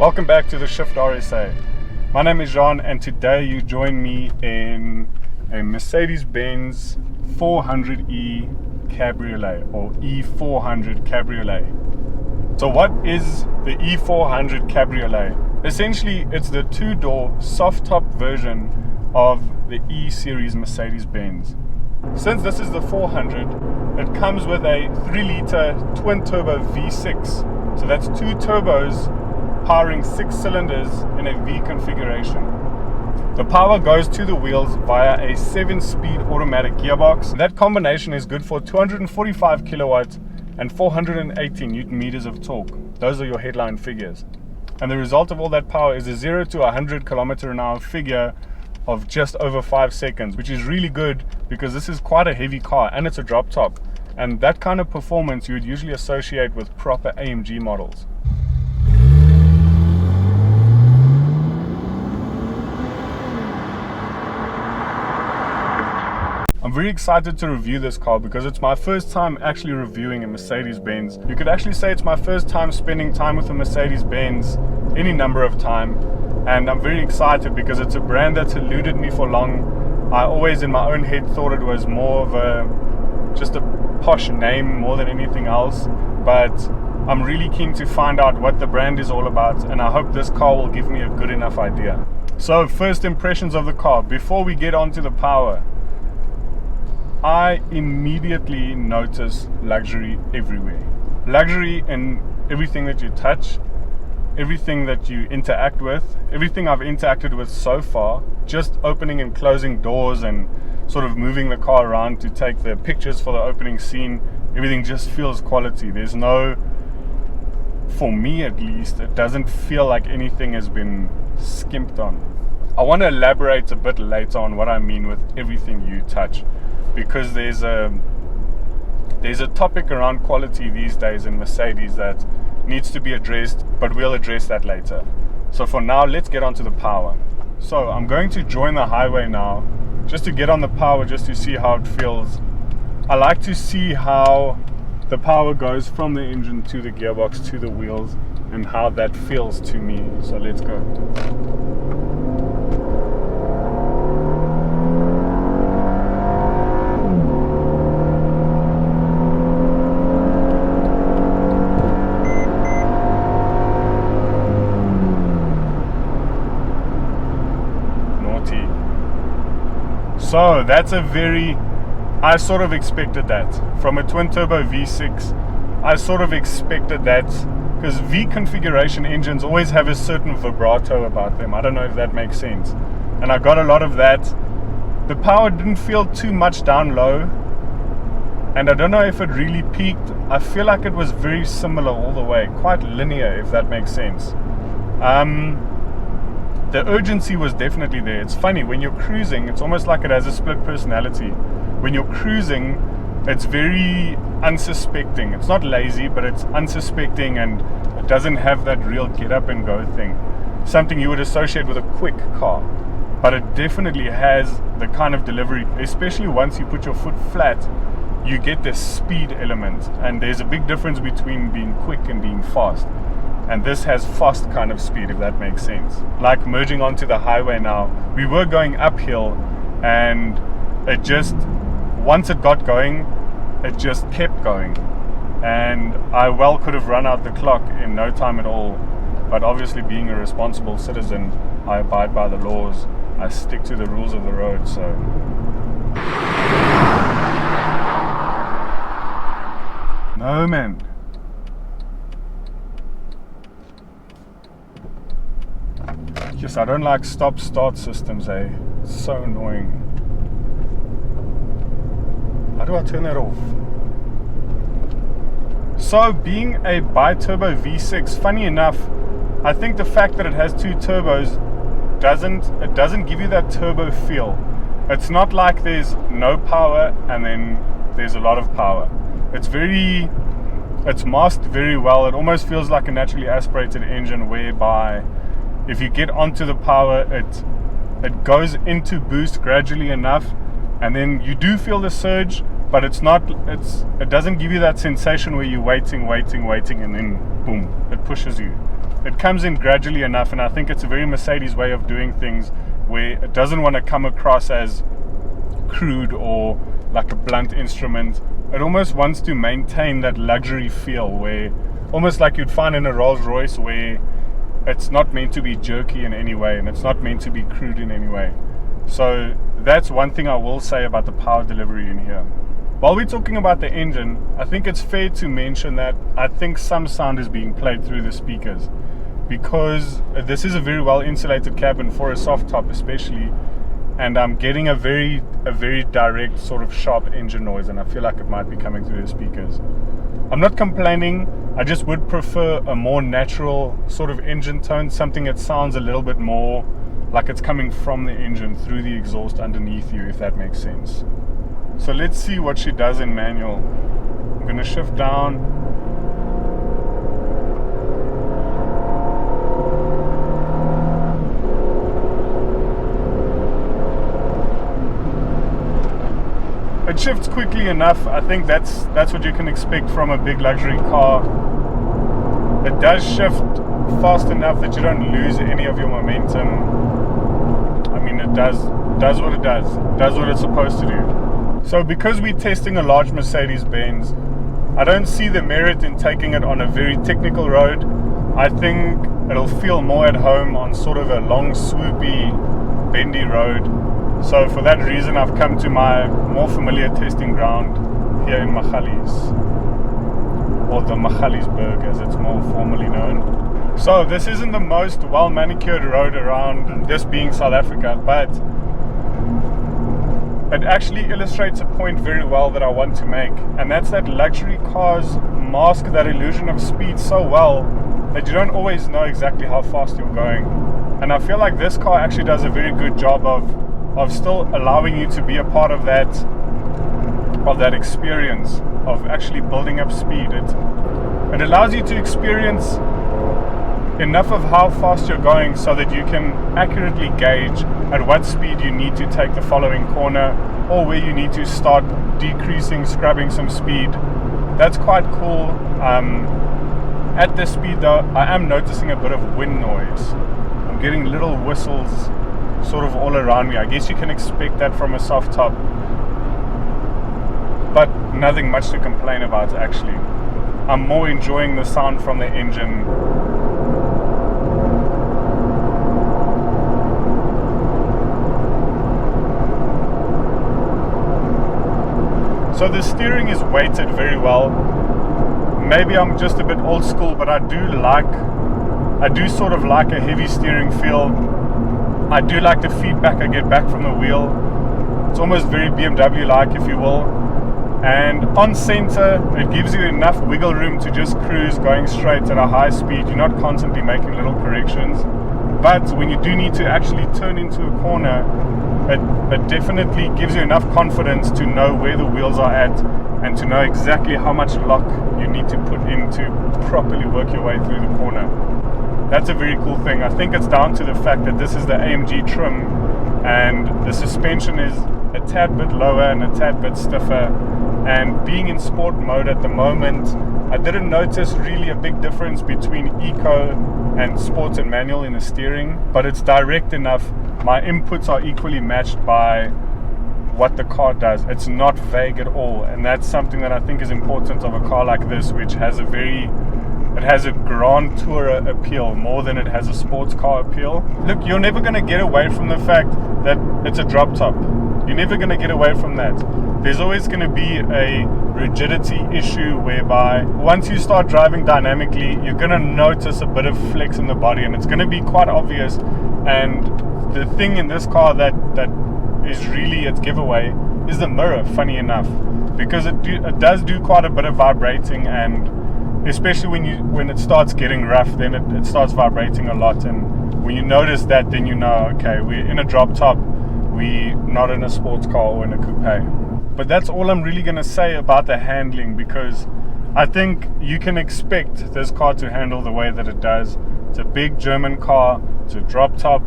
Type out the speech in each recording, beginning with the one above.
Welcome back to the Shift RSA. My name is Jean, and today you join me in a Mercedes-Benz 400e Cabriolet, or E400 Cabriolet. So what is the E400 Cabriolet? Essentially, it's the two-door soft-top version of the E-Series Mercedes-Benz. Since this is the 400, it comes with a 3-litre twin-turbo V6. So that's two turbos powering 6 cylinders in a V configuration. The power goes to the wheels via a 7-speed automatic gearbox. That combination is good for 245 kilowatts and 480 newton meters of torque. Those are your headline figures. And the result of all that power is a 0 to 100 kilometer an hour figure of just over 5 seconds, which is really good because this is quite a heavy car and it's a drop top. And that kind of performance you would usually associate with proper AMG models. I'm very excited to review this car because it's my first time actually reviewing a Mercedes-Benz. You could actually say it's my first time spending time with a Mercedes-Benz any number of time, and I'm very excited because it's a brand that's eluded me for long. I always in my own head thought it was more of just a posh name more than anything else, but I'm really keen to find out what the brand is all about, and I hope this car will give me a good enough idea. So first impressions of the car, before we get on to the power. I immediately notice luxury everywhere. Luxury in everything that you touch, everything that you interact with, everything I've interacted with so far, just opening and closing doors and sort of moving the car around to take the pictures for the opening scene, everything just feels quality. There's no, for me at least, it doesn't feel like anything has been skimped on. I want to elaborate a bit later on what I mean with everything you touch, because there's a topic around quality these days in Mercedes that needs to be addressed, but we'll address that later. So for now, let's get on to the power. So I'm going to join the highway now, just to get on the power, just to see how it feels. I like to see how the power goes from the engine to the gearbox to the wheels and how that feels to me. So let's go. So that's I sort of expected that. From a twin-turbo V6, I sort of expected that, because V configuration engines always have a certain vibrato about them. I don't know if that makes sense. And I got a lot of that. The power didn't feel too much down low, and I don't know if it really peaked. I feel like it was very similar all the way, quite linear, if that makes sense. The urgency was definitely there. It's funny, when you're cruising, it's almost like it has a split personality. When you're cruising, it's very unsuspecting. It's not lazy, but it's unsuspecting, and it doesn't have that real get up and go thing. Something you would associate with a quick car. But it definitely has the kind of delivery, especially once you put your foot flat, you get this speed element. And there's a big difference between being quick and being fast. And this has fast kind of speed, if that makes sense. Like merging onto the highway now, we were going uphill, and it just, once it got going, it just kept going. And I well could have run out the clock in no time at all. But obviously, being a responsible citizen, I abide by the laws. I stick to the rules of the road, so. No, man. Yes, I don't like stop-start systems, eh? It's so annoying. How do I turn that off? So, being a bi-turbo V6, funny enough, I think the fact that it has two turbos doesn't give you that turbo feel. It's not like there's no power and then there's a lot of power. It's masked very well. It almost feels like a naturally aspirated engine, whereby if you get onto the power, it goes into boost gradually enough, and then you do feel the surge, but it doesn't give you that sensation where you're waiting, and then boom, it pushes you. it comes in gradually enough, and I think it's a very Mercedes way of doing things, where it doesn't want to come across as crude or like a blunt instrument. It almost wants to maintain that luxury feel, where almost like you'd find in a Rolls Royce, where it's not meant to be jerky in any way and it's not meant to be crude in any way. So that's one thing I will say about the power delivery in here. While we're talking about the engine, I think it's fair to mention that I think some sound is being played through the speakers, because this is a very well insulated cabin for a soft top especially, and I'm getting a very direct sort of sharp engine noise, and I feel like it might be coming through the speakers. I'm not complaining, I just would prefer a more natural sort of engine tone, something that sounds a little bit more like it's coming from the engine through the exhaust underneath you, if that makes sense. So let's see what she does in manual. I'm going to shift down. It shifts quickly enough. I think that's what you can expect from a big luxury car. It does shift fast enough that you don't lose any of your momentum. I mean, it does what it does what it's supposed to do. So because we're testing a large Mercedes-Benz, I don't see the merit in taking it on a very technical road. I think it'll feel more at home on sort of a long, swoopy, bendy road. So for that reason, I've come to my more familiar testing ground here in Magalies, or the Magaliesberg as it's more formally known. So this isn't the most well-manicured road around, this being South Africa, but it actually illustrates a point very well that I want to make, and that's that luxury cars mask that illusion of speed so well that you don't always know exactly how fast you're going. And I feel like this car actually does a very good job of still allowing you to be a part of that experience of actually building up speed. It allows you to experience enough of how fast you're going so that you can accurately gauge at what speed you need to take the following corner, or where you need to start decreasing, scrubbing some speed. That's quite cool. At this speed though, I am noticing a bit of wind noise. I'm getting little whistles sort of all around me. I guess you can expect that from a soft top, but nothing much to complain about actually. I'm more enjoying the sound from the engine. So the steering is weighted very well. Maybe I'm just a bit old school, but I do sort of like a heavy steering feel. I do like the feedback I get back from the wheel. It's almost very BMW-like, if you will. And on center, it gives you enough wiggle room to just cruise going straight at a high speed. You're not constantly making little corrections. But when you do need to actually turn into a corner, it definitely gives you enough confidence to know where the wheels are at and to know exactly how much lock you need to put in to properly work your way through the corner. That's a very cool thing. I think it's down to the fact that this is the AMG trim and the suspension is a tad bit lower and a tad bit stiffer. And being in sport mode at the moment, I didn't notice really a big difference between eco and sports and manual in the steering, but it's direct enough. My inputs are equally matched by what the car does. It's not vague at all, and that's something that I think is important of a car like this, which has it has a Grand Tourer appeal more than it has a sports car appeal. Look, you're never going to get away from the fact that it's a drop top. You're never going to get away from that. There's always going to be a rigidity issue whereby once you start driving dynamically, you're going to notice a bit of flex in the body, and it's going to be quite obvious. And the thing in this car that is really its giveaway is the mirror, funny enough, because it does do quite a bit of vibrating, and especially when it starts getting rough, then it starts vibrating a lot. And when you notice that, then you know, okay, we're in a drop top, we're not in a sports car or in a coupe. But that's all I'm really going to say about the handling, because I think you can expect this car to handle the way that it does. It's a big German car, it's a drop top,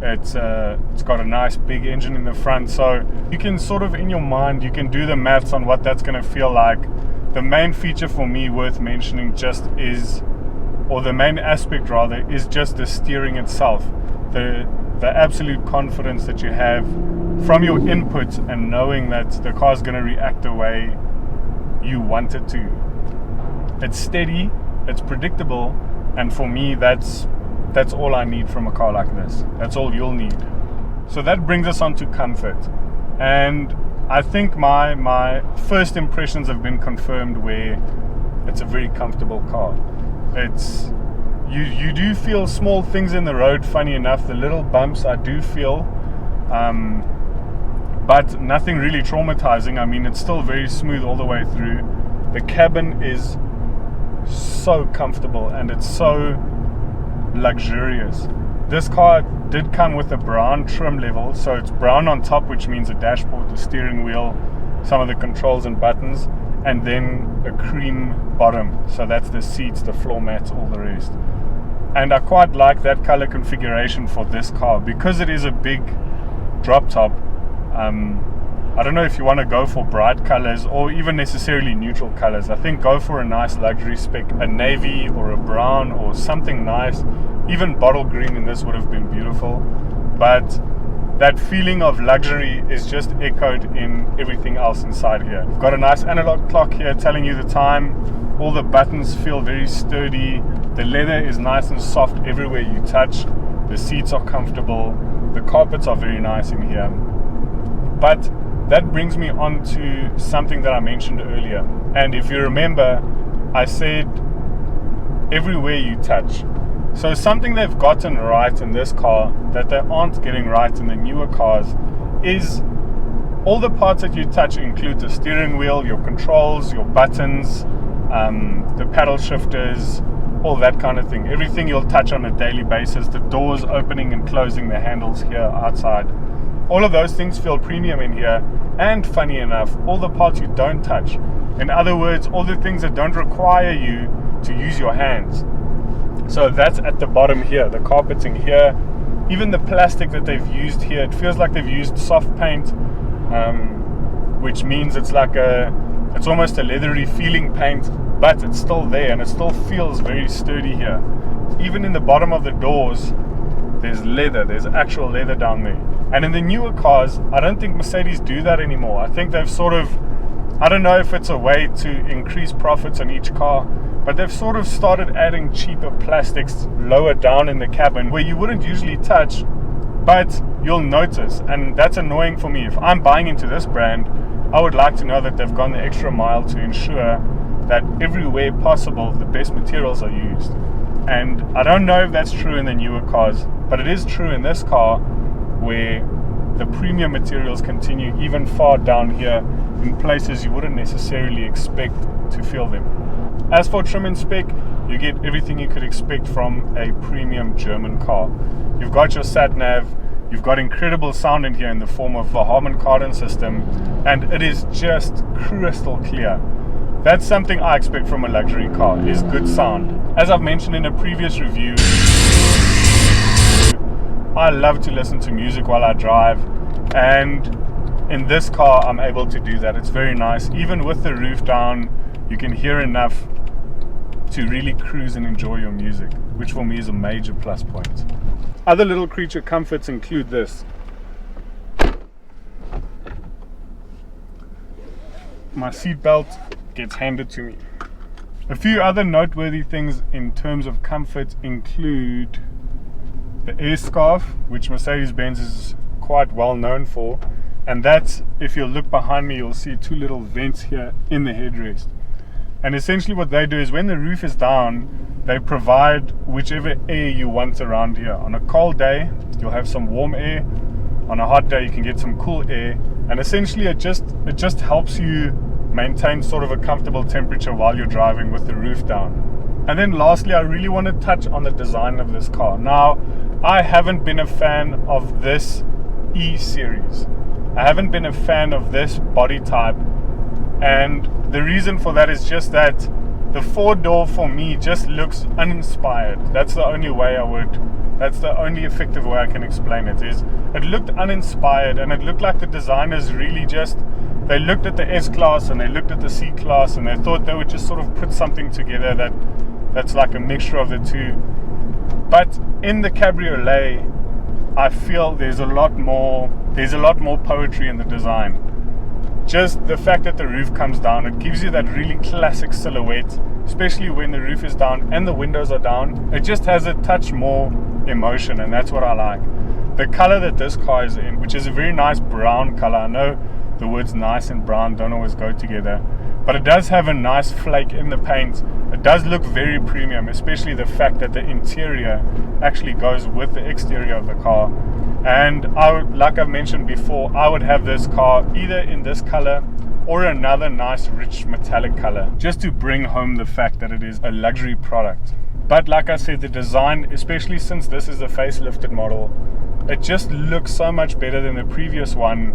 it's got a nice big engine in the front, so you can sort of in your mind, you can do the maths on what that's going to feel like. The main feature for me worth mentioning just is or the main aspect rather, is just the steering itself. The absolute confidence that you have from your input and knowing that the car is going to react the way you want it to. It's steady, it's predictable, and for me that's all I need from a car like this. That's all you'll need. So that brings us on to comfort, and I think my first impressions have been confirmed where it's a very comfortable car. It's you do feel small things in the road, funny enough, the little bumps I do feel, but nothing really traumatizing. I mean, it's still very smooth all the way through. The cabin is so comfortable and it's so luxurious. This car did come with a brown trim level, so it's brown on top, which means the dashboard, the steering wheel, some of the controls and buttons, and then a cream bottom, so that's the seats, the floor mats, all the rest. And I quite like that color configuration for this car because it is a big drop top. I don't know if you want to go for bright colors or even necessarily neutral colors. I think go for a nice luxury spec, a navy or a brown or something nice. Even bottle green in this would have been beautiful, but that feeling of luxury is just echoed in everything else inside here. We've got a nice analog clock here telling you the time. All the buttons feel very sturdy. The leather is nice and soft everywhere you touch. The seats are comfortable. The carpets are very nice in here. But that brings me on to something that I mentioned earlier. And if you remember, I said everywhere you touch. So something they've gotten right in this car that they aren't getting right in the newer cars is all the parts that you touch include the steering wheel, your controls, your buttons, the paddle shifters, all that kind of thing. Everything you'll touch on a daily basis, the doors opening and closing, the handles here outside. All of those things feel premium in here, and funny enough, all the parts you don't touch. In other words, all the things that don't require you to use your hands. So that's at the bottom here, the carpeting here, even the plastic that they've used here, it feels like they've used soft paint, which means it's almost a leathery feeling paint, but it's still there and it still feels very sturdy here. Even in the bottom of the doors, there's leather, there's actual leather down there. And in the newer cars, I don't think Mercedes do that anymore. I think they've sort of, I don't know if it's a way to increase profits on each car, but they've sort of started adding cheaper plastics lower down in the cabin where you wouldn't usually touch, but you'll notice. And that's annoying for me. If I'm buying into this brand, I would like to know that they've gone the extra mile to ensure that everywhere possible, the best materials are used. And I don't know if that's true in the newer cars, but it is true in this car where the premium materials continue even far down here in places you wouldn't necessarily expect to feel them. As for trim and spec, you get everything you could expect from a premium German car. You've got your sat nav, you've got incredible sound in here in the form of the Harman Kardon system, and it is just crystal clear. That's something I expect from a luxury car, is good sound. As I've mentioned in a previous review, I love to listen to music while I drive, and in this car I'm able to do that. It's very nice. Even with the roof down, you can hear enough to really cruise and enjoy your music, which for me is a major plus point. Other little creature comforts include this. My seatbelt gets handed to me. A few other noteworthy things in terms of comfort include the air scarf, which Mercedes-Benz is quite well known for, and that's, if you look behind me, you'll see two little vents here in the headrest. And essentially what they do is when the roof is down, they provide whichever air you want around here. On a cold day, you'll have some warm air. On a hot day, you can get some cool air. And essentially it just helps you maintain sort of a comfortable temperature while you're driving with the roof down. And then lastly, I really want to touch on the design of this car. Now, I haven't been a fan of this E-series. I haven't been a fan of this body type. And the reason for that is just that the 4-door for me just looks uninspired. That's the only effective way I can explain it, is it looked uninspired, and it looked like the designers really they looked at the S-Class and they looked at the C-Class and they thought they would just sort of put something together that that's like a mixture of the two. But in the cabriolet, I feel there's a lot more poetry in the design. Just the fact that the roof comes down, it gives you that really classic silhouette, especially when the roof is down and the windows are down. It just has a touch more emotion, and that's what I like. The color that this car is in, which is a very nice brown color. I know the words nice and brown don't always go together, but it does have a nice flake in the paint. It does look very premium, especially the fact that the interior actually goes with the exterior of the car. And like I've mentioned before, I would have this car either in this color or another nice rich metallic color, just to bring home the fact that it is a luxury product. But like I said, the design, especially since this is a facelifted model, it just looks so much better than the previous one.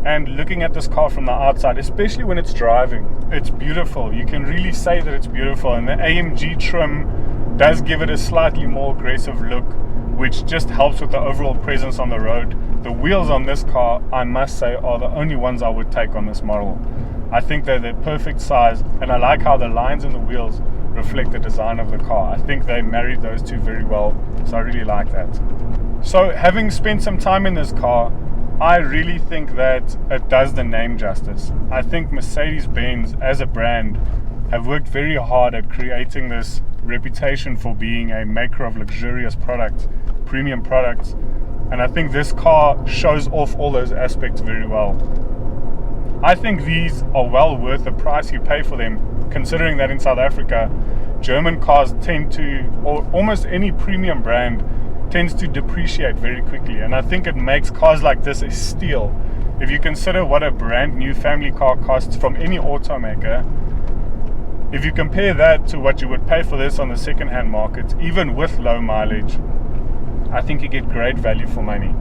And looking at this car from the outside, especially when it's driving, it's beautiful. You can really say that it's beautiful. And the AMG trim does give it a slightly more aggressive look, which just helps with the overall presence on the road. The wheels on this car, I must say, are the only ones I would take on this model. I think they're the perfect size, and I like how the lines in the wheels reflect the design of the car. I think they married those two very well, so I really like that. So having spent some time in this car, I really think that it does the name justice. I think Mercedes-Benz as a brand have worked very hard at creating this reputation for being a maker of luxurious products, premium products, and I think this car shows off all those aspects very well. I think these are well worth the price you pay for them, considering that in South Africa, German cars tend to, or almost any premium brand, tends to depreciate very quickly, and I think it makes cars like this a steal. If you consider what a brand new family car costs from any automaker, if you compare that to what you would pay for this on the second-hand market, even with low mileage, I think you get great value for money.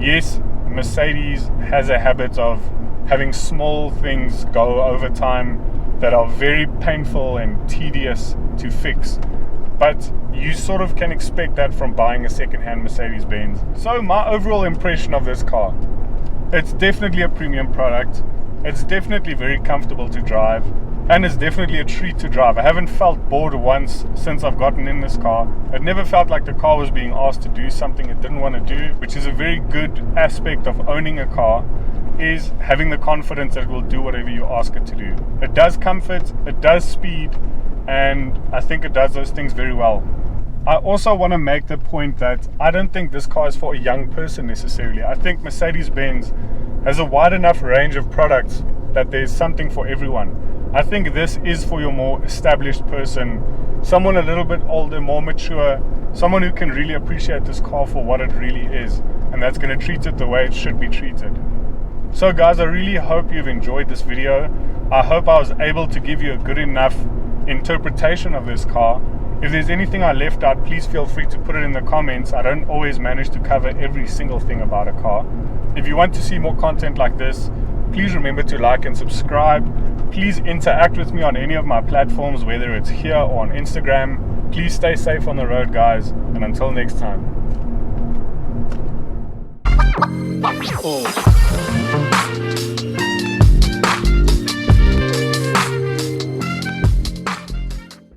Yes, Mercedes has a habit of having small things go over time that are very painful and tedious to fix, but you sort of can expect that from buying a second-hand Mercedes-Benz. So my overall impression of this car, it's definitely a premium product, it's definitely very comfortable to drive, and it's definitely a treat to drive. I haven't felt bored once since I've gotten in this car. It never felt like the car was being asked to do something it didn't want to do, which is a very good aspect of owning a car, is having the confidence that it will do whatever you ask it to do. It does comfort, it does speed, and I think it does those things very well. I also want to make the point that I don't think this car is for a young person necessarily. I think Mercedes-Benz has a wide enough range of products that there's something for everyone. I think this is for your more established person, someone a little bit older, more mature, someone who can really appreciate this car for what it really is, and that's going to treat it the way it should be treated. So guys, I really hope you've enjoyed this video. I hope I was able to give you a good enough interpretation of this car. If there's anything I left out, please feel free to put it in the comments. I don't always manage to cover every single thing about a car. If you want to see more content like this, please remember to like and subscribe. Please interact with me on any of my platforms, whether it's here or on Instagram. Please stay safe on the road, guys, and until next time.